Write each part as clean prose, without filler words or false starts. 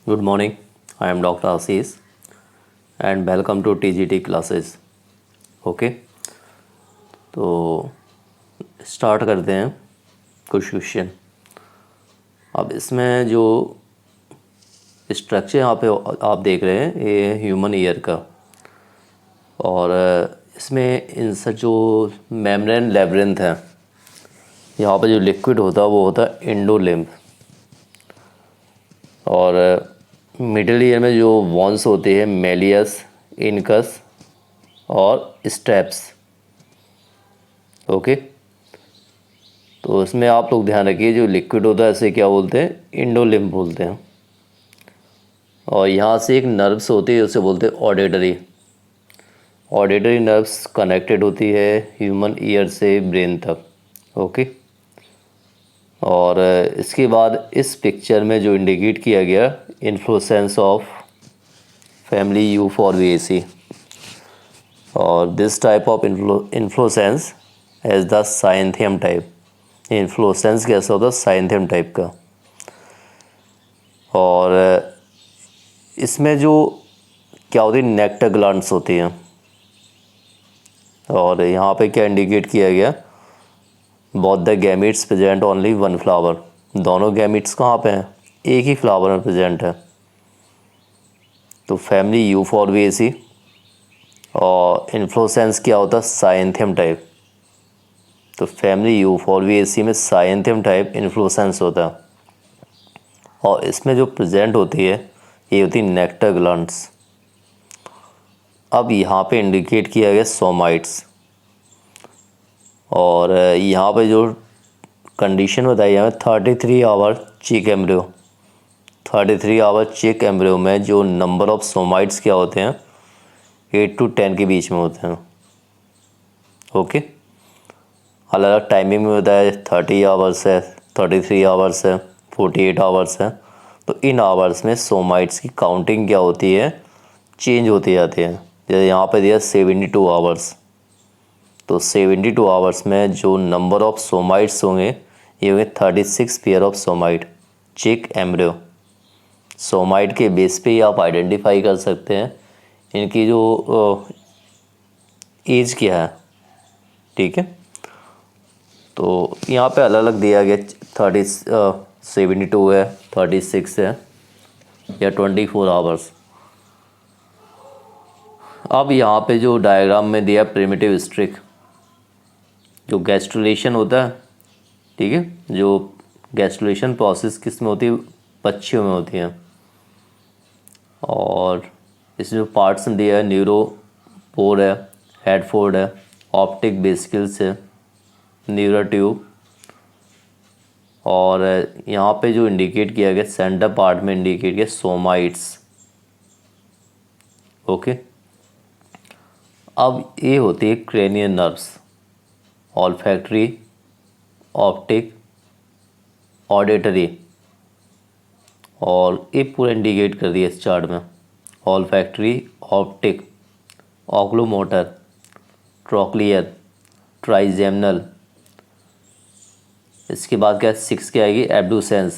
Good morning. I am Dr. Assis and welcome to TGT classes. Okay, तो start करते हैं कुछ question. अब इसमें जो स्ट्रक्चर यहाँ पे आप देख रहे हैं ये है ह्यूमन ईयर का, और इसमें इनसे जो मेम्ब्रेन लेब्रिंथ है, यहाँ पे जो लिक्विड होता है वो होता है एंडोलिम्फ, और मिडिल ईयर में जो वॉन्स होते हैं मेलियस, इनकस और स्टेप्स। ओके, तो इसमें आप लोग ध्यान रखिए जो लिक्विड होता है इसे क्या बोलते हैं, एंडोलिम्फ बोलते हैं। और यहाँ से एक नर्व्स होती है उसे बोलते हैं ऑडिटरी। ऑडिटरी नर्व्स कनेक्टेड होती है ह्यूमन ईयर से ब्रेन तक। ओके, और इसके बाद इस पिक्चर में जो इंडिकेट किया गया इन्फ्लोरेसेंस ऑफ फैमिली यूफोरबिएसी, और this type of inflorescence as the cyathium type. Inflorescence कैसा होता है, साइंथियम टाइप का। और इसमें जो क्या होती है, नेक्टर ग्लैंड्स होती हैं। और यहाँ पे क्या इंडिकेट किया गया, both the gametes present only one flower. दोनों गैमीट्स कहाँ पे हैं, एक ही फ्लावर में प्रेजेंट है। तो फैमिली यूफोरबिएसी और इन्फ्लोरेसेंस क्या होता है, साइंथियम टाइप। तो फैमिली यूफोरबिएसी में साइंथियम टाइप इन्फ्लोरेसेंस होता है, और इसमें जो प्रेजेंट होती है ये होती है नेक्टर ग्लैंड्स। अब यहाँ पे इंडिकेट किया गया सोमाइट्स, और यहाँ पे जो कंडीशन बताई है 33 आवर चिक एम्ब्रियो। 33 आवर चिक एम्ब्रियो में जो नंबर ऑफ सोमाइट्स क्या होते हैं, 8 to 10 के बीच में होते हैं। ओके, अलग अलग टाइमिंग में होता है, 30 आवर्स है, 33 आवर्स है, 48 आवर्स है। तो इन आवर्स में सोमाइट्स की काउंटिंग क्या होती है, चेंज होती जाती है। जैसे यहाँ पे दिया 72 आवर्स, तो 72 आवर्स में जो नंबर ऑफ सोमाइट्स होंगे ये होंगे 36 पेयर ऑफ सोमाइट चिक एम्ब्रियो। सोमाइट के बेस पे ही आप आइडेंटिफाई कर सकते हैं इनकी जो एज क्या है। ठीक है, तो यहाँ पे अलग अलग दिया गया 72 है, 36 है या 24 आवर्स। अब यहाँ पे जो डायग्राम में दिया प्रिमिटिव स्ट्रिक, जो गैस्ट्रुलेशन होता है, ठीक है, जो गैस्ट्रुलेशन प्रोसेस किस में होती है, पक्षियों में होती है। और इसमें जो पार्ट्स दिया है, न्यूरोपोर है, हेडफोर्ड है, ऑप्टिक बेसिकल्स है, न्यूरल ट्यूब, और यहाँ पे जो इंडिकेट किया गया सेंटर पार्ट में इंडिकेट किया सोमाइट्स। ओके, अब ये होती है cranial nerves, olfactory, optic, auditory, और ये पूरा इंडिकेट कर दिया इस चार्ट में। Olfactory, optic, oculomotor, trochlear, trigeminal. इसके बाद क्या 6 क्या आएगी, एब्डुसेंस,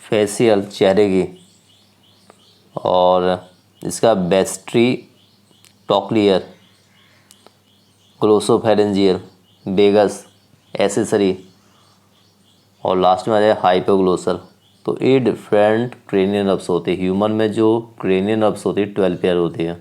फेशियल, चेहरे की, और इसका बेस्ट्री, टॉक्लियर, ग्लोसोफेरेंजियल, बेगस, एसेसरी, और लास्ट में आ जाए हाइपोग्लोसल। तो ये डिफरेंट क्रेनियल नर्व्स होते हैं। ह्यूमन में जो क्रेनियल नर्व्स होती है 12 पेयर होती है,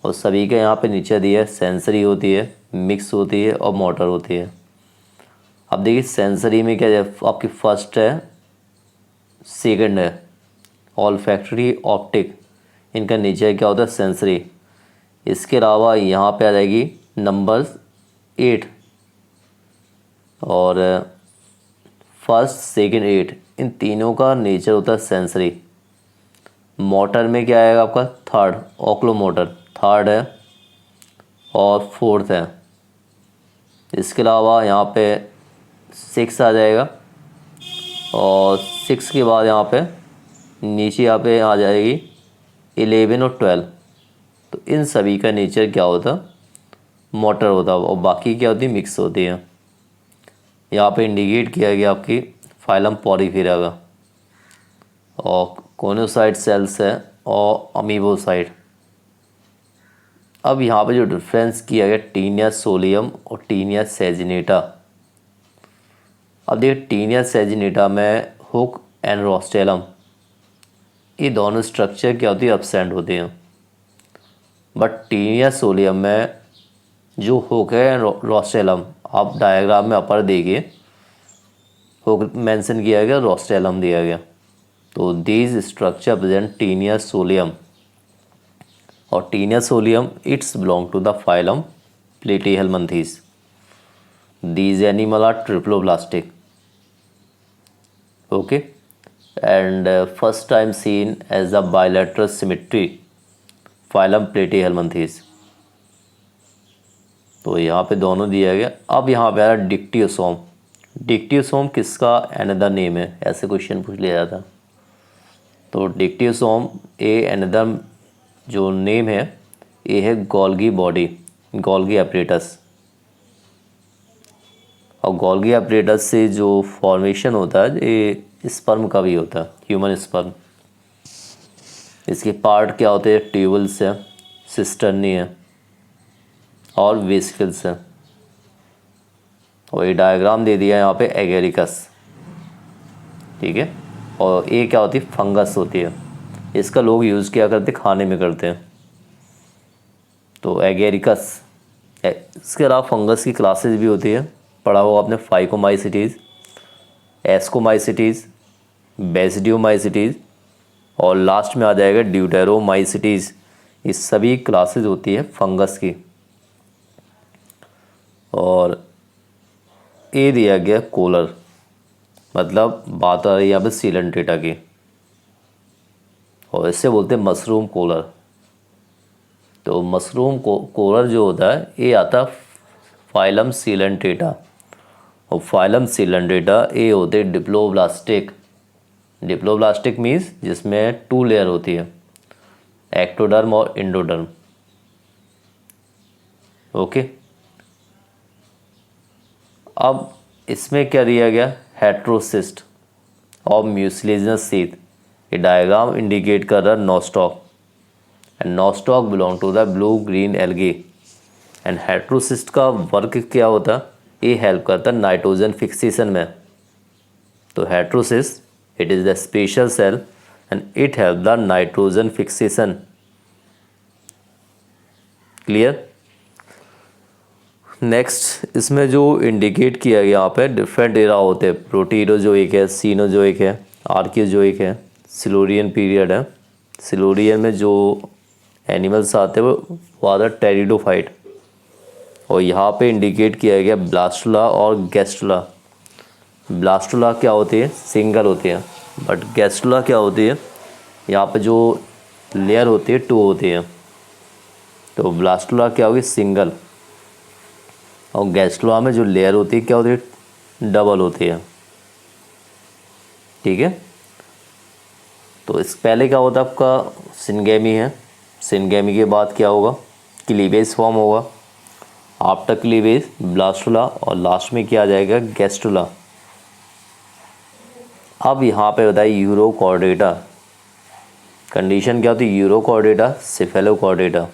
और सभी के यहाँ पे नीचे दिया है सेंसरी होती है, मिक्स होती है और मोटर होती है। अब देखिए सेंसरी में क्या है, आपकी फर्स्ट है, सेकंड है ऑल्फैक्टरी, ऑप्टिक, इनका नीचे क्या होता है, सेंसरी। इसके अलावा यहाँ पे आ जाएगी नंबर 8, और फर्स्ट, सेकंड, 8, इन तीनों का नेचर होता है सेंसरी। मोटर में क्या आएगा आपका, थर्ड, ऑक्लोमोटर, थर्ड है और फोर्थ है। इसके अलावा यहाँ पे 6 आ जाएगा, और 6 के बाद यहाँ पे नीचे यहाँ पे आ जाएगी 11 और 12। तो इन सभी का नेचर क्या होता, मोटर होता, और बाकी क्या होती, मिक्स होती है। यहाँ पे इंडिकेट किया गया आपकी फाइलम पॉलीफेरा का, और कोनोसाइट सेल्स है और अमीबोसाइट। अब यहाँ पे जो डिफरेंस किया गया टीनिया सोलियम और टीनिया सेजिनेटा। अब देखिए टीनिया सेजिनेटा में हुक एंड रोस्टेलम, ये दोनों स्ट्रक्चर क्या होती है, एब्सेंट होते हैं। बट टीनिया सोलियम में जो हुक है रोस्टेलम, आप डायग्राम में अपर देखिए, हुक मेंशन किया गया, रोस्टेलम दिया गया। तो these structure present Taenia solium, और Taenia solium it's belong to the phylum Platyhelminthes. These animal are triploblastic, okay, and first time seen as the bilateral symmetry phylum Platyhelminthes. तो यहाँ पे दोनों दिया गया। अब यहाँ पे आ रहा डिक्टियोसोम। डिक्टियोसोम किसका अनदर नेम है, ऐसे क्वेश्चन पूछ लिया जाता। तो डिक्टियोसोम ए अनदर जो नेम है ये है गोल्गी बॉडी, गोल्गी एपरेटस। और गोल्गी एपरेटस से जो फॉर्मेशन होता है ये स्पर्म का भी होता है, ह्यूमन स्पर्म। इसके पार्ट क्या होते हैं, ट्यूबल्स है, सिस्टर्नी है और वेसिकल्स है। और ये डायग्राम दे दिया है यहाँ पे एगेरिकस, ठीक है। और ये क्या होती है, फंगस होती है। इसका लोग यूज़ किया करते, खाने में करते हैं। तो एगेरिकस। इसके अलावा फंगस की क्लासेस भी होती है, पढ़ा हुआ आपने, फाइकोमाइसिटीज़, एस्कोमाइसिटीज़, बेसिडियोमाइसिटीज़ और लास्ट में आ जाएगा ड्यूटेरोमाइसिटीज़। ये सभी क्लासेस होती है फंगस की। और ए दिया गया कोलर, मतलब बात आ रही है यहाँ पे सीलेंट्रेटा की, और इससे बोलते हैं मशरूम कोलर। तो मशरूम कोलर जो होता है ये आता फाइलम सीलेंट्रेटा, और फाइलम सीलेंट्रेटा ये होते डिप्लोब्लास्टिक। डिप्लोब्लास्टिक मीन्स जिसमें 2 लेयर होती है, एक्टोडर्म और इंडोडर्म, ओके। अब इसमें क्या दिया गया, हेट्रोसिस्ट और म्यूसिलेजिनस सीथ। ये डायग्राम इंडिकेट कर रहा है Nostoc, and Nostoc belong to the blue green algae. And heterocyst का वर्क क्या होता है, ये हेल्प करता है नाइट्रोजन फिक्सेशन में। तो heterocyst it is the special cell and it help the nitrogen fixation, clear. Next इसमें जो इंडिकेट किया गया यहाँ पे डिफरेंट एरा होते हैं, प्रोटीरोजोइक है, सीनोजोइक है, आर्कियोजोइक है, सिल्यूरियन पीरियड है। सिल्यूरियन में जो एनिमल्स आते हैं वो आते हैं टेरिडोफाइट। और यहाँ पे इंडिकेट किया गया ब्लास्टुला और गैस्टुला। ब्लास्टुला क्या होती है, सिंगल होती है, बट गैस्टुला क्या होती है, यहाँ पे जो लेयर होती है 2 होती है। तो ब्लास्टुला क्या होगी, सिंगल, और गैस्ट्रोला में जो लेयर होती है क्या होती है, डबल होती है, ठीक है। तो इस पहले क्या होता है आपका, सिनगेमी है। सिनगेमी के बाद क्या होगा, क्लीवेज फॉर्म होगा। आफ्टर क्लीवेज ब्लास्टुला, और लास्ट में क्या आ जाएगा, गैस्ट्रुला। अब यहाँ पे बताइए यूरोकॉर्डेटा। कंडीशन क्या होती है, यूरोकॉर्डेटा, सेफेलोकॉर्डेटा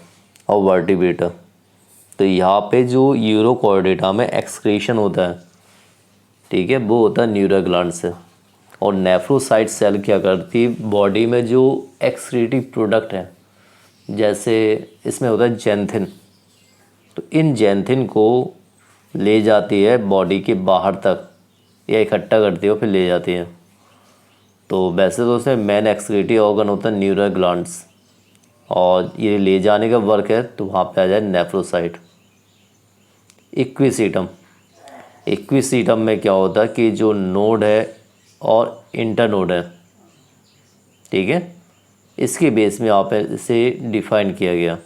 और वर्टिब्रेटा। तो यहाँ पे जो यूरोकॉर्डेटा में एक्सक्रीशन होता है, ठीक है, वो होता है न्यूरल ग्लैंड से। और नेफ्रोसाइट सेल क्या करती है, बॉडी में जो एक्सक्रीटिव प्रोडक्ट है, जैसे इसमें होता है जैंथिन, तो इन जैंथिन को ले जाती है बॉडी के बाहर तक, या इकट्ठा करती है और फिर ले जाती है। तो वैसे तो उसमें मेन एक्सक्रीटिव ऑर्गन होता है न्यूरल ग्लैंड्स, और ये ले जाने का वर्क है, तो वहाँ पे आ जाए नेफ्रोसाइट। इक्विसीटम। इक्विसीटम में क्या होता है कि जो नोड है और इंटरनोड है, ठीक है, इसके बेस में यहाँ पे इसे डिफाइन किया गया।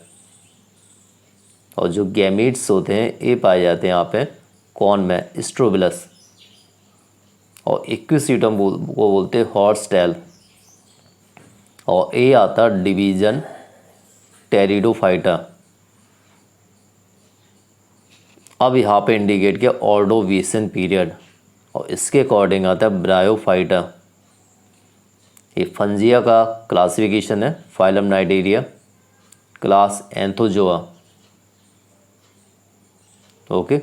और जो गैमीट्स होते हैं ये पाए जाते हैं यहाँ पे कौन में, स्ट्रोबिलस। और इक्विसीटम को बोलते हैं हॉर्स टेल। और ये आता डिवीजन टेरिडोफाइटा। अब यहाँ पे इंडिकेट किया ऑर्डोविशन पीरियड, और इसके अकॉर्डिंग आता है ब्रायोफाइटा। ये फंजिया का क्लासिफिकेशन है, phylum Cnidaria, class Anthozoa. Okay,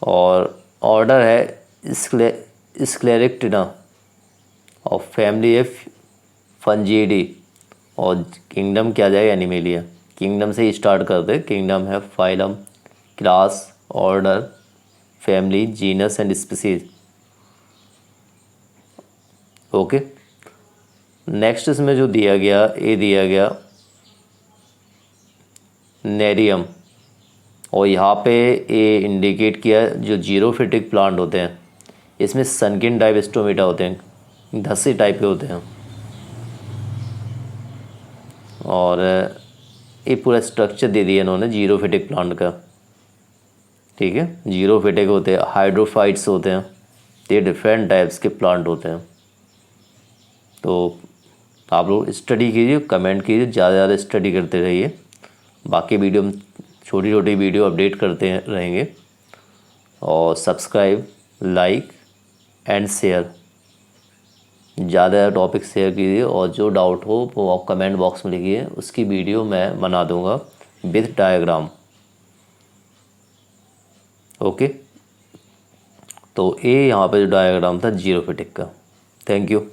और ऑर्डर है स्क्लेरेक्टिना और फैमिली है फंजीडी, और किंगडम क्या जाएगा एनिमेलिया। किंगडम से ही स्टार्ट करते हैं। किंगडम है phylum, class, order, family, genus and species. Okay, next इसमें जो दिया गया, ये दिया गया नेरियम, और यहाँ पे ये इंडिकेट किया जो जीरोफिटिक प्लांट होते हैं, इसमें सनकिन टाइप स्टोमेटा होते हैं, धस्सी टाइप के होते हैं, और ये पूरा स्ट्रक्चर दे दिया इन्होंने जीरोफिटिक प्लांट का। ठीक है, जीरोफिटिक होते हैं, हाइड्रोफाइट्स होते हैं, ये डिफरेंट टाइप्स के प्लांट होते हैं। तो आप लोग स्टडी कीजिए, कमेंट कीजिए, ज़्यादा से ज़्यादा स्टडी करते रहिए। बाकी वीडियो में छोटी छोटी वीडियो अपडेट करते रहेंगे, और सब्सक्राइब, लाइक एंड शेयर, ज़्यादा टॉपिक शेयर कीजिए, और जो डाउट हो वो आप कमेंट बॉक्स में लिखिए, उसकी वीडियो मैं बना दूंगा विद डायग्राम। ओके, तो ये यहाँ पे जो डायग्राम था जीरोफिटिक का। Thank you.